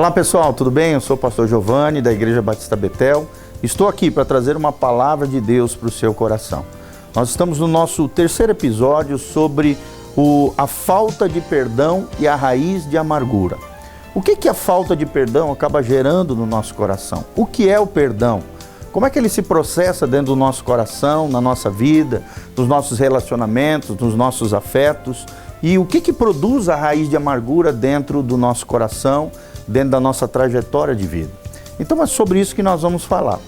Olá pessoal, tudo bem? Eu sou o pastor Giovanni da Igreja Batista Betel. Estou aqui para trazer uma palavra de Deus para o seu coração. Nós estamos no nosso terceiro episódio sobre a falta de perdão e a raiz de amargura. O que a falta de perdão acaba gerando no nosso coração? O que é o perdão? Como é que ele se processa dentro do nosso coração, na nossa vida, nos nossos relacionamentos, nos nossos afetos? E o que produz a raiz de amargura dentro do nosso coração, dentro da nossa trajetória de vida? Então é sobre isso que nós vamos falar.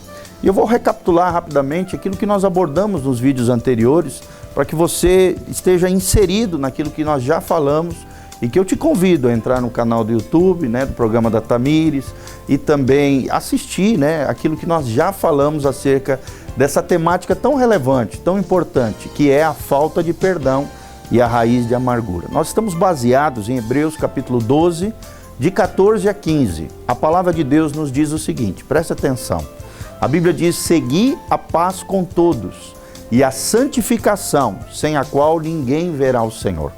E eu vou recapitular rapidamente aquilo que nós abordamos nos vídeos anteriores, para que você esteja inserido naquilo que nós já falamos e que eu te convido a entrar no canal do YouTube, do programa da Tamires, e também assistir aquilo que nós já falamos acerca dessa temática tão relevante, tão importante, que é a falta de perdão e a raiz de amargura. Nós estamos baseados em Hebreus capítulo 12, de 14 a 15. A palavra de Deus nos diz o seguinte, presta atenção. A Bíblia diz: segui a paz com todos e a santificação, sem a qual ninguém verá o Senhor.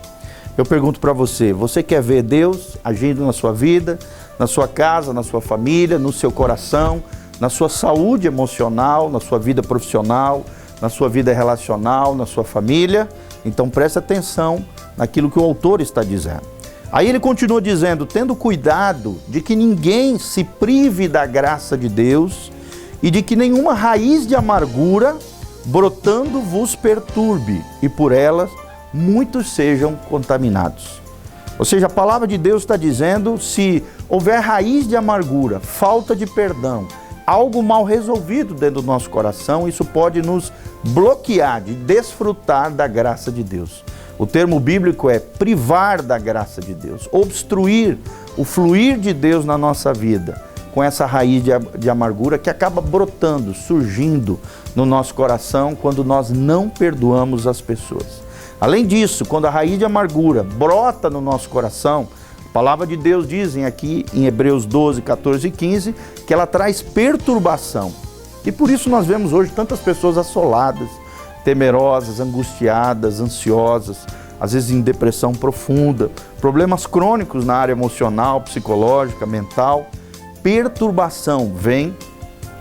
Eu pergunto para você, você quer ver Deus agindo na sua vida, na sua casa, na sua família, no seu coração, na sua saúde emocional, na sua vida profissional, na sua vida relacional, na sua família? Então presta atenção naquilo que o autor está dizendo. Aí ele continua dizendo: tendo cuidado de que ninguém se prive da graça de Deus e de que nenhuma raiz de amargura brotando vos perturbe, e por elas muitos sejam contaminados. Ou seja, a palavra de Deus está dizendo, se houver raiz de amargura, falta de perdão, algo mal resolvido dentro do nosso coração, isso pode nos bloquear de desfrutar da graça de Deus. O termo bíblico é privar da graça de Deus, obstruir o fluir de Deus na nossa vida, com essa raiz de amargura que acaba brotando, surgindo no nosso coração quando nós não perdoamos as pessoas. Além disso, quando a raiz de amargura brota no nosso coração, a palavra de Deus diz aqui em Hebreus 12, 14 e 15, que ela traz perturbação. E por isso nós vemos hoje tantas pessoas assoladas, temerosas, angustiadas, ansiosas, às vezes em depressão profunda, problemas crônicos na área emocional, psicológica, mental. Perturbação vem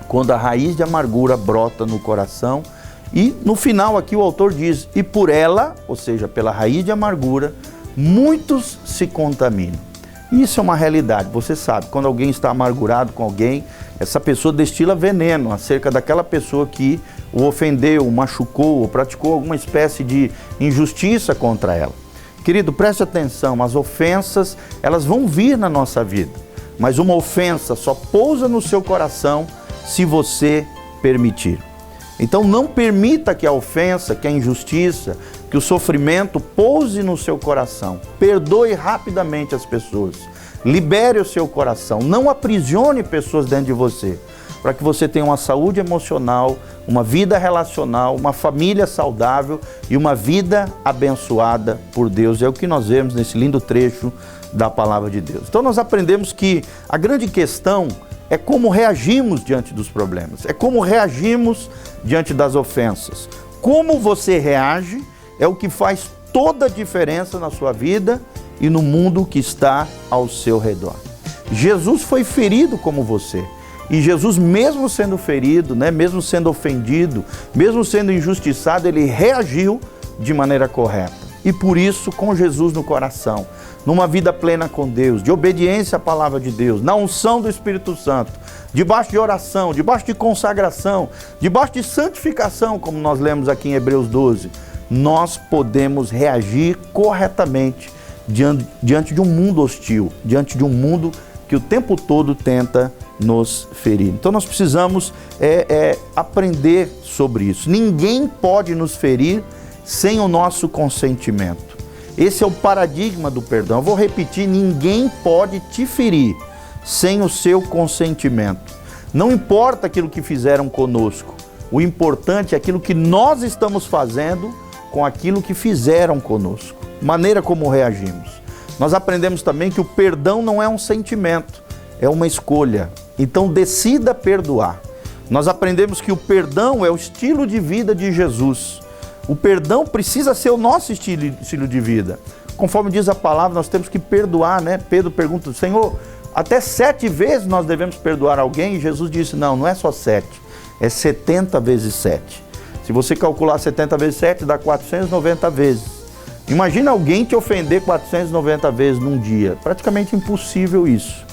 quando a raiz de amargura brota no coração. E no final aqui o autor diz: e por ela, ou seja, pela raiz de amargura, muitos se contaminam. Isso é uma realidade, você sabe, quando alguém está amargurado com alguém, essa pessoa destila veneno acerca daquela pessoa que o ofendeu, o machucou, ou praticou alguma espécie de injustiça contra ela. Querido, preste atenção, as ofensas, elas vão vir na nossa vida, mas uma ofensa só pousa no seu coração se você permitir. Então não permita que a ofensa, que a injustiça, que o sofrimento pouse no seu coração. Perdoe rapidamente as pessoas. Libere o seu coração. Não aprisione pessoas dentro de você, para que você tenha uma saúde emocional, uma vida relacional, uma família saudável e uma vida abençoada por Deus. É o que nós vemos nesse lindo trecho da palavra de Deus. Então nós aprendemos que a grande questão é como reagimos diante dos problemas, é como reagimos diante das ofensas. Como você reage é o que faz toda a diferença na sua vida e no mundo que está ao seu redor. Jesus foi ferido como você. E Jesus, mesmo sendo ferido, mesmo sendo ofendido, mesmo sendo injustiçado, ele reagiu de maneira correta. E por isso, com Jesus no coração, numa vida plena com Deus, de obediência à palavra de Deus, na unção do Espírito Santo, debaixo de oração, debaixo de consagração, debaixo de santificação, como nós lemos aqui em Hebreus 12, nós podemos reagir corretamente diante de um mundo hostil, diante de um mundo que o tempo todo tenta nos ferir. Então nós precisamos aprender sobre isso. Ninguém pode nos ferir sem o nosso consentimento. Esse é o paradigma do perdão. Eu vou repetir: ninguém pode te ferir sem o seu consentimento. Não importa aquilo que fizeram conosco, o importante é aquilo que nós estamos fazendo com aquilo que fizeram conosco, maneira como reagimos. Nós aprendemos também que o perdão não é um sentimento, é uma escolha. Então decida perdoar. Nós aprendemos que o perdão é o estilo de vida de Jesus. O perdão precisa ser o nosso estilo de vida. Conforme diz a palavra, nós temos que perdoar, Pedro pergunta: Senhor, Até 7 vezes nós devemos perdoar alguém, e Jesus disse, não é só 7, é 70 vezes 7. Se você calcular 70 vezes 7, dá 490 vezes. Imagina alguém te ofender 490 vezes num dia. Praticamente impossível isso.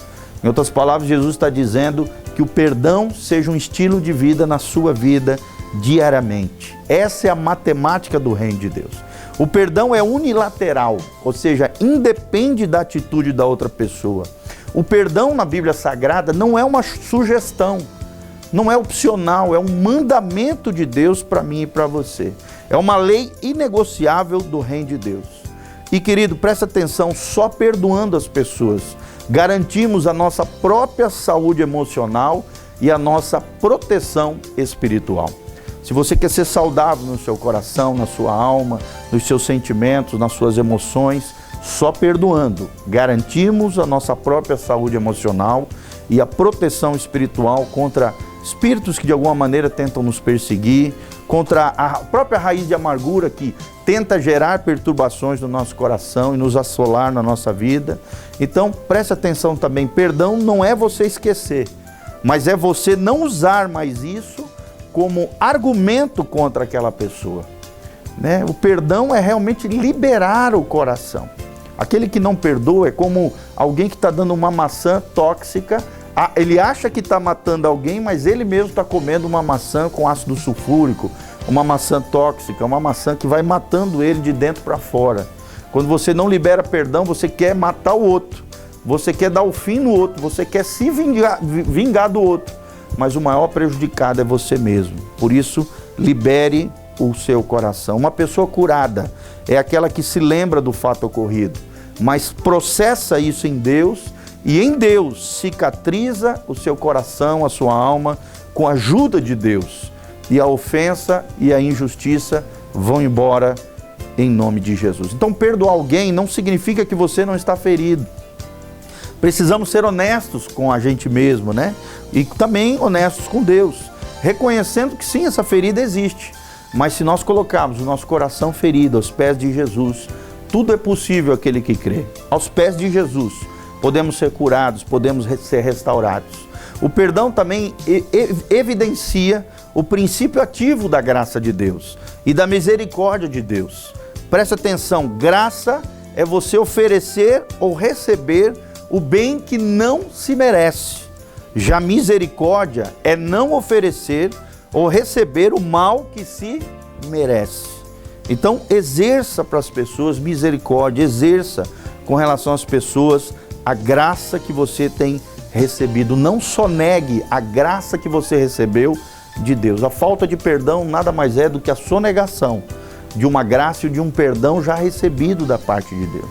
Em outras palavras, Jesus está dizendo que o perdão seja um estilo de vida na sua vida diariamente. Essa é a matemática do reino de Deus. O perdão é unilateral, ou seja, independe da atitude da outra pessoa. O perdão na Bíblia Sagrada não é uma sugestão, não é opcional, é um mandamento de Deus para mim e para você. É uma lei inegociável do reino de Deus. E querido, presta atenção, só perdoando as pessoas garantimos a nossa própria saúde emocional e a nossa proteção espiritual. Se você quer ser saudável no seu coração, na sua alma, nos seus sentimentos, nas suas emoções, só perdoando garantimos a nossa própria saúde emocional e a proteção espiritual contra espíritos que de alguma maneira tentam nos perseguir, contra a própria raiz de amargura que tenta gerar perturbações no nosso coração e nos assolar na nossa vida. Então, preste atenção também, perdão não é você esquecer, mas é você não usar mais isso como argumento contra aquela pessoa. O perdão é realmente liberar o coração. Aquele que não perdoa é como alguém que está dando uma maçã tóxica. Ele acha que está matando alguém, mas ele mesmo está comendo uma maçã com ácido sulfúrico, uma maçã tóxica, uma maçã que vai matando ele de dentro para fora. Quando você não libera perdão, você quer matar o outro, você quer dar o fim no outro, você quer se vingar do outro, mas o maior prejudicado é você mesmo. Por isso, libere o seu coração. Uma pessoa curada é aquela que se lembra do fato ocorrido, mas processa isso em Deus, e em Deus cicatriza o seu coração, a sua alma, com a ajuda de Deus. E a ofensa e a injustiça vão embora em nome de Jesus. Então, perdoar alguém não significa que você não está ferido. Precisamos ser honestos com a gente mesmo, E também honestos com Deus, reconhecendo que sim, essa ferida existe. Mas se nós colocarmos o nosso coração ferido aos pés de Jesus, tudo é possível àquele que crê. Aos pés de Jesus, podemos ser curados, podemos ser restaurados. O perdão também evidencia o princípio ativo da graça de Deus e da misericórdia de Deus. Presta atenção, graça é você oferecer ou receber o bem que não se merece. Já misericórdia é não oferecer ou receber o mal que se merece. Então, exerça para as pessoas misericórdia, exerça com relação às pessoas a graça que você tem recebido. Não só negue a graça que você recebeu de Deus. A falta de perdão nada mais é do que a sonegação de uma graça e de um perdão já recebido da parte de Deus.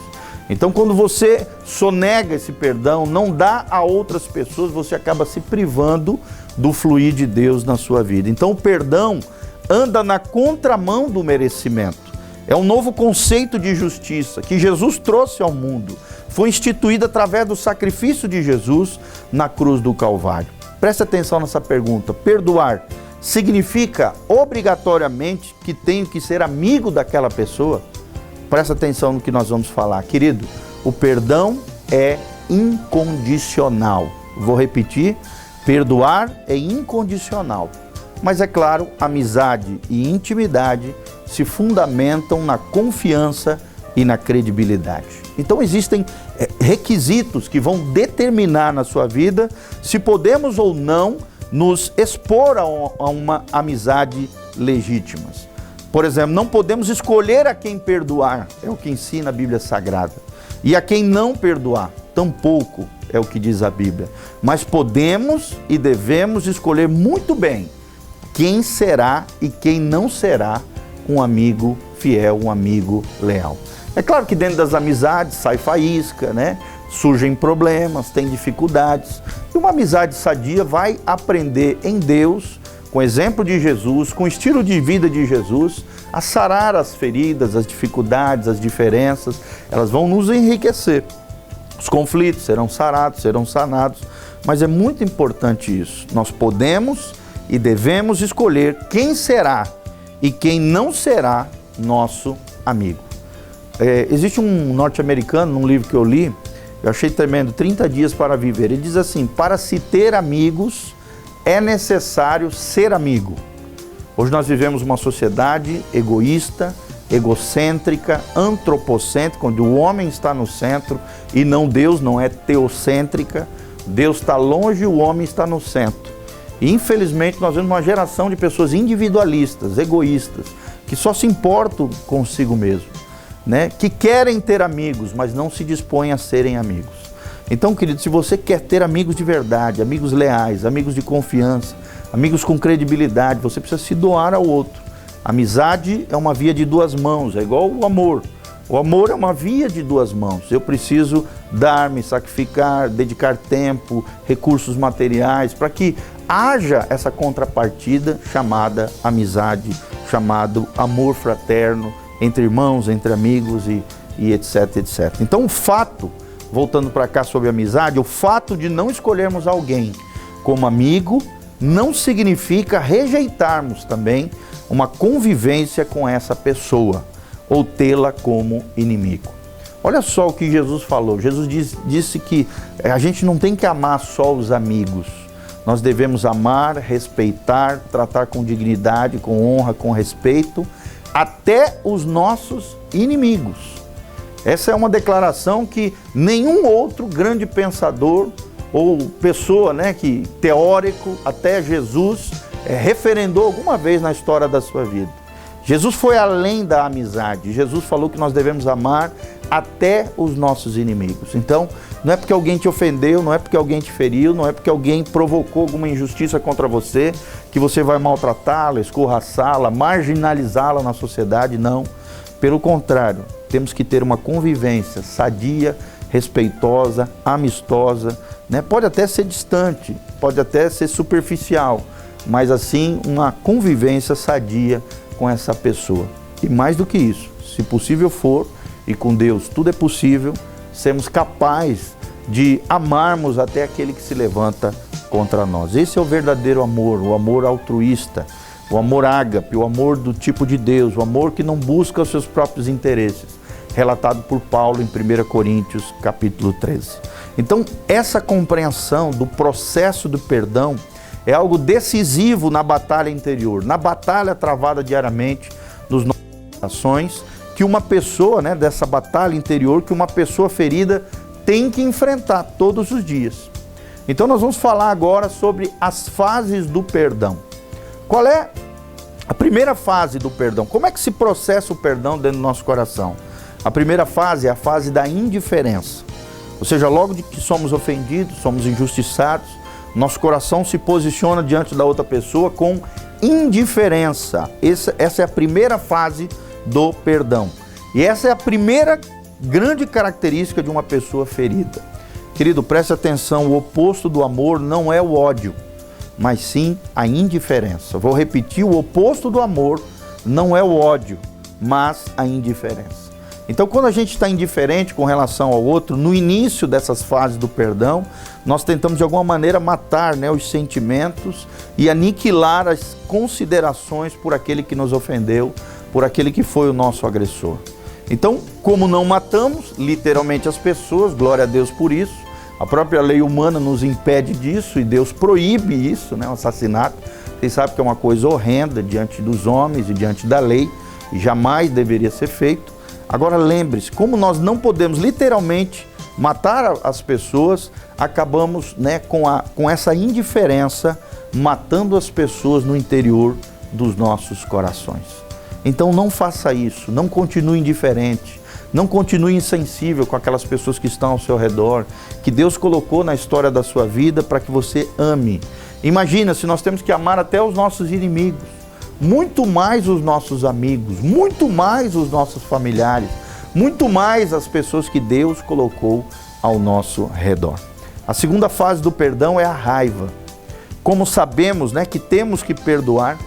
Então, quando você sonega esse perdão, não dá a outras pessoas, você acaba se privando do fluir de Deus na sua vida. Então, o perdão anda na contramão do merecimento. É um novo conceito de justiça que Jesus trouxe ao mundo. Foi instituído através do sacrifício de Jesus na cruz do Calvário. Preste atenção nessa pergunta. Perdoar significa obrigatoriamente que tenho que ser amigo daquela pessoa? Presta atenção no que nós vamos falar. Querido, o perdão é incondicional. Vou repetir, perdoar é incondicional. Mas é claro, amizade e intimidade se fundamentam na confiança e na credibilidade. Então existem requisitos que vão determinar na sua vida se podemos ou não nos expor a uma amizade legítima. Por exemplo, não podemos escolher a quem perdoar, é o que ensina a Bíblia Sagrada. E a quem não perdoar, tampouco é o que diz a Bíblia. Mas podemos e devemos escolher muito bem quem será e quem não será um amigo fiel, um amigo leal. É claro que dentro das amizades sai faísca, Surgem problemas, tem dificuldades. E uma amizade sadia vai aprender em Deus, com o exemplo de Jesus, com o estilo de vida de Jesus, a sarar as feridas, as dificuldades, as diferenças. Elas vão nos enriquecer. Os conflitos serão sarados, serão sanados. Mas é muito importante isso. Nós podemos e devemos escolher quem será e quem não será nosso amigo. Existe um norte-americano, num livro que eu li, Eu achei tremendo, 30 dias para viver. Ele diz assim, para se ter amigos, é necessário ser amigo. Hoje nós vivemos uma sociedade egoísta, egocêntrica, antropocêntrica, onde o homem está no centro e não Deus, não é teocêntrica. Deus está longe e o homem está no centro. E infelizmente nós vemos uma geração de pessoas individualistas, egoístas, que só se importam consigo mesmo, né? Que querem ter amigos, mas não se dispõem a serem amigos. Então, querido, se você quer ter amigos de verdade, amigos leais, amigos de confiança, amigos com credibilidade, você precisa se doar ao outro. Amizade é uma via de duas mãos, é igual o amor. O amor é uma via de duas mãos. Eu preciso dar, me sacrificar, dedicar tempo, recursos materiais, para que haja essa contrapartida chamada amizade, chamado amor fraterno, entre irmãos, entre amigos e etc, etc. Então o fato, voltando para cá sobre amizade, o fato de não escolhermos alguém como amigo não significa rejeitarmos também uma convivência com essa pessoa ou tê-la como inimigo. Olha só o que Jesus falou. Jesus disse que a gente não tem que amar só os amigos. Nós devemos amar, respeitar, tratar com dignidade, com honra, com respeito, até os nossos inimigos. Essa é uma declaração que nenhum outro grande pensador ou pessoa, né, que teórico, até Jesus, referendou alguma vez na história da sua vida. Jesus foi além da amizade. Jesus falou que nós devemos amar até os nossos inimigos. Então, não é porque alguém te ofendeu, não é porque alguém te feriu, não é porque alguém provocou alguma injustiça contra você, que você vai maltratá-la, escorraçá-la, marginalizá-la na sociedade, não. Pelo contrário, temos que ter uma convivência sadia, respeitosa, amistosa, né? Pode até ser distante, pode até ser superficial, mas assim, uma convivência sadia com essa pessoa. E mais do que isso, se possível for, e com Deus tudo é possível, sermos capazes de amarmos até aquele que se levanta contra nós. Esse é o verdadeiro amor, o amor altruísta, o amor ágape, o amor do tipo de Deus, o amor que não busca os seus próprios interesses, relatado por Paulo em 1 Coríntios, capítulo 13. Então, essa compreensão do processo do perdão é algo decisivo na batalha interior, na batalha travada diariamente nos nossos corações, que uma pessoa, né, dessa batalha interior, que uma pessoa ferida tem que enfrentar todos os dias. Então nós vamos falar agora sobre as fases do perdão. Qual é a primeira fase do perdão? Como é que se processa o perdão dentro do nosso coração? A primeira fase é a fase da indiferença. Ou seja, logo de que somos ofendidos, somos injustiçados, nosso coração se posiciona diante da outra pessoa com indiferença. Essa é a primeira fase do perdão. E essa é a primeira grande característica de uma pessoa ferida. Querido, preste atenção, o oposto do amor não é o ódio, mas sim a indiferença. Vou repetir, o oposto do amor não é o ódio, mas a indiferença. Então, quando a gente está indiferente com relação ao outro, no início dessas fases do perdão, nós tentamos de alguma maneira matar, né, os sentimentos e aniquilar as considerações por aquele que nos ofendeu, por aquele que foi o nosso agressor. Então, como não matamos literalmente as pessoas, glória a Deus por isso, a própria lei humana nos impede disso e Deus proíbe isso, né, o assassinato. Vocês sabem que é uma coisa horrenda diante dos homens e diante da lei, e jamais deveria ser feito. Agora lembre-se, como nós não podemos literalmente matar as pessoas, acabamos, né, com essa indiferença, matando as pessoas no interior dos nossos corações. Então não faça isso, não continue indiferente, não continue insensível com aquelas pessoas que estão ao seu redor, que Deus colocou na história da sua vida para que você ame. Imagina se nós temos que amar até os nossos inimigos, muito mais os nossos amigos, muito mais os nossos familiares, muito mais as pessoas que Deus colocou ao nosso redor. A segunda fase do perdão é a raiva. Como sabemos, né, que temos que perdoar,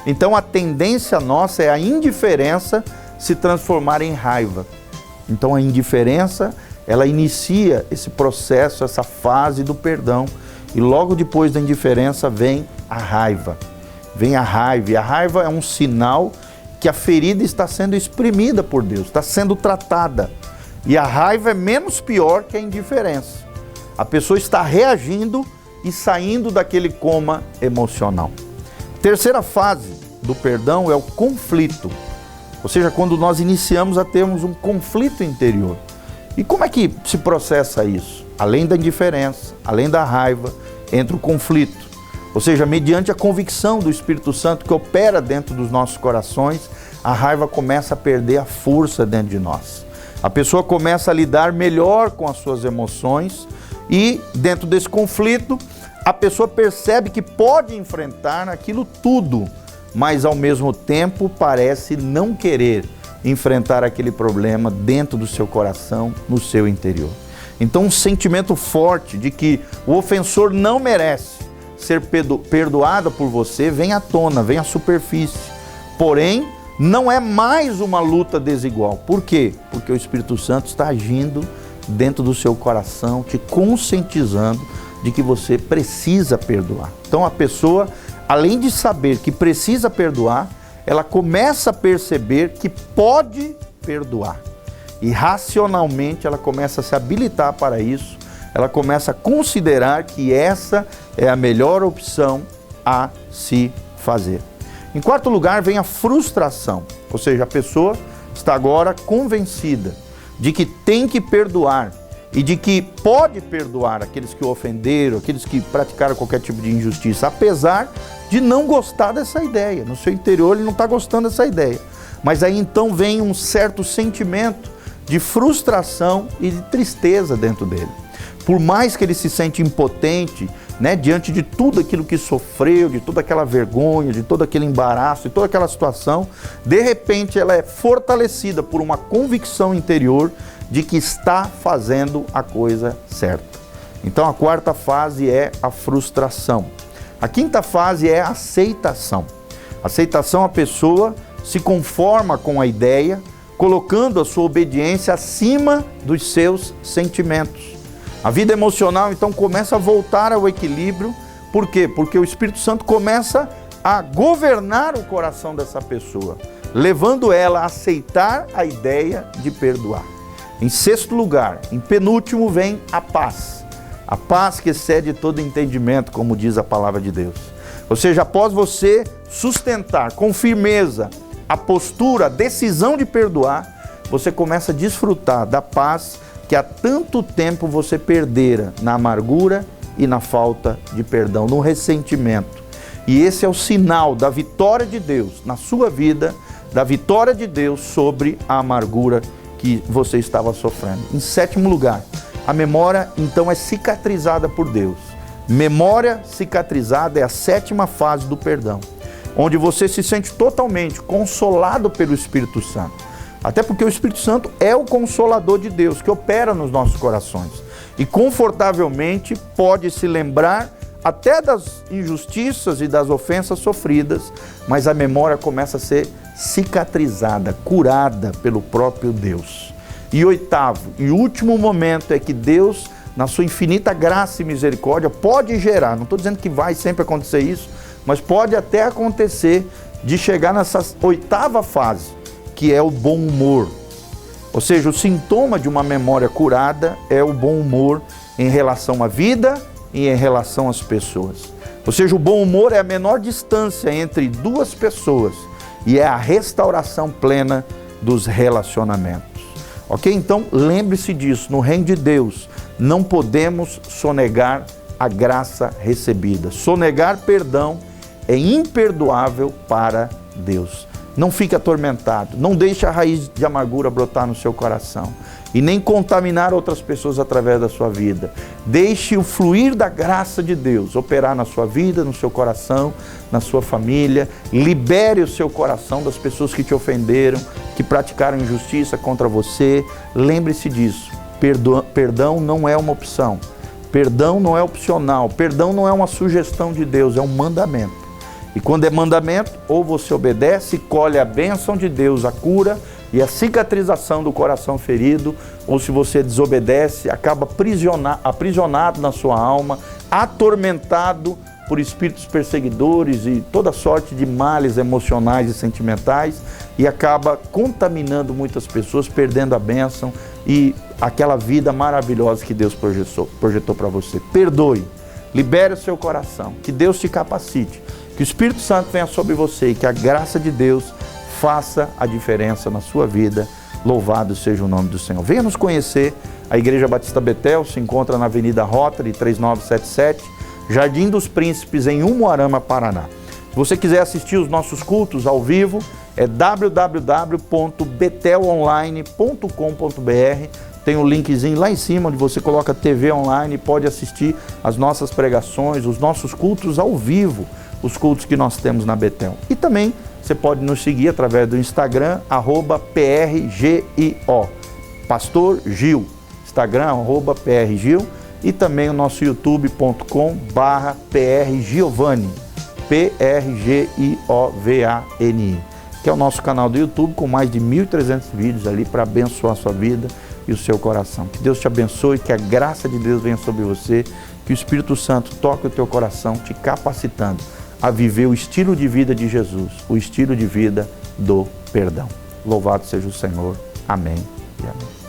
então a tendência nossa é a indiferença se transformar em raiva. Então a indiferença, ela inicia esse processo, essa fase do perdão, e logo depois da indiferença vem a raiva. Vem a raiva, e a raiva é um sinal que a ferida está sendo exprimida por Deus, está sendo tratada. E a raiva é menos pior que a indiferença. A pessoa está reagindo e saindo daquele coma emocional. A terceira fase do perdão é o conflito. Ou seja, quando nós iniciamos a termos um conflito interior. E como é que se processa isso? Além da indiferença, além da raiva, entra o conflito. Ou seja, mediante a convicção do Espírito Santo que opera dentro dos nossos corações, a raiva começa a perder a força dentro de nós. A pessoa começa a lidar melhor com as suas emoções e, dentro desse conflito, a pessoa percebe que pode enfrentar aquilo tudo, mas ao mesmo tempo parece não querer enfrentar aquele problema dentro do seu coração, no seu interior. Então, um sentimento forte de que o ofensor não merece ser perdoado por você vem à tona, vem à superfície. Porém, não é mais uma luta desigual. Por quê? Porque o Espírito Santo está agindo dentro do seu coração, te conscientizando de que você precisa perdoar. Então, a pessoa, além de saber que precisa perdoar, ela começa a perceber que pode perdoar. E racionalmente ela começa a se habilitar para isso, ela começa a considerar que essa é a melhor opção a se fazer. Em quarto lugar vem a frustração, ou seja, a pessoa está agora convencida de que tem que perdoar e de que pode perdoar aqueles que o ofenderam, aqueles que praticaram qualquer tipo de injustiça, apesar de não gostar dessa ideia. No seu interior ele não está gostando dessa ideia. Mas aí então vem um certo sentimento de frustração e de tristeza dentro dele. Por mais que ele se sente impotente, diante de tudo aquilo que sofreu, de toda aquela vergonha, de todo aquele embaraço, de toda aquela situação, de repente ela é fortalecida por uma convicção interior de que está fazendo a coisa certa. Então a quarta fase é a frustração. A quinta fase é a aceitação. Aceitação, a pessoa se conforma com a ideia, colocando a sua obediência acima dos seus sentimentos. A vida emocional, então, começa a voltar ao equilíbrio. Por quê? Porque o Espírito Santo começa a governar o coração dessa pessoa, levando ela a aceitar a ideia de perdoar. Em sexto lugar, em penúltimo, vem a paz. A paz que excede todo entendimento, como diz a palavra de Deus. Ou seja, após você sustentar com firmeza a postura, a decisão de perdoar, você começa a desfrutar da paz que há tanto tempo você perdera na amargura e na falta de perdão, no ressentimento. E esse é o sinal da vitória de Deus na sua vida, da vitória de Deus sobre a amargura que você estava sofrendo. Em sétimo lugar, a memória então é cicatrizada por Deus. Memória cicatrizada é a sétima fase do perdão, onde você se sente totalmente consolado pelo Espírito Santo. Até porque o Espírito Santo é o consolador de Deus, que opera nos nossos corações. E confortavelmente pode se lembrar até das injustiças e das ofensas sofridas, mas a memória começa a ser cicatrizada, curada pelo próprio Deus. E oitavo e último momento é que Deus, na sua infinita graça e misericórdia, pode gerar, não estou dizendo que vai sempre acontecer isso, mas pode até acontecer de chegar nessa oitava fase, que é o bom humor. Ou seja, o sintoma de uma memória curada é o bom humor em relação à vida e em relação às pessoas. Ou seja, o bom humor é a menor distância entre duas pessoas e é a restauração plena dos relacionamentos. Ok? Então, lembre-se disso, no reino de Deus não podemos sonegar a graça recebida. Sonegar perdão é imperdoável para Deus. Não fique atormentado, não deixe a raiz de amargura brotar no seu coração e nem contaminar outras pessoas através da sua vida. Deixe o fluir da graça de Deus operar na sua vida, no seu coração, na sua família. Libere o seu coração das pessoas que te ofenderam, que praticaram injustiça contra você. Lembre-se disso, perdão não é uma opção, perdão não é opcional, perdão não é uma sugestão de Deus, é um mandamento. E quando é mandamento, ou você obedece, colhe a bênção de Deus, a cura e a cicatrização do coração ferido, ou se você desobedece, acaba aprisionado na sua alma, atormentado por espíritos perseguidores e toda sorte de males emocionais e sentimentais e acaba contaminando muitas pessoas, perdendo a bênção e aquela vida maravilhosa que Deus projetou para você. Perdoe, libere o seu coração, que Deus te capacite, que o Espírito Santo venha sobre você e que a graça de Deus faça a diferença na sua vida. Louvado seja o nome do Senhor. Venha nos conhecer. A Igreja Batista Betel se encontra na Avenida Rotary 3977, Jardim dos Príncipes, em Umuarama, Paraná. Se você quiser assistir os nossos cultos ao vivo, é www.betelonline.com.br. Tem um linkzinho lá em cima onde você coloca TV online e pode assistir as nossas pregações, os nossos cultos ao vivo, os cultos que nós temos na Betel. E também você pode nos seguir através do Instagram, @PRGIO, Pastor Gil, Instagram, @PRGil, e também o nosso youtube.com/PRGiovani, PRGIOVANI, que é o nosso canal do YouTube com mais de 1.300 vídeos ali para abençoar a sua vida e o seu coração. Que Deus te abençoe, que a graça de Deus venha sobre você, que o Espírito Santo toque o teu coração, te capacitando a viver o estilo de vida de Jesus, o estilo de vida do perdão. Louvado seja o Senhor. Amém e amém.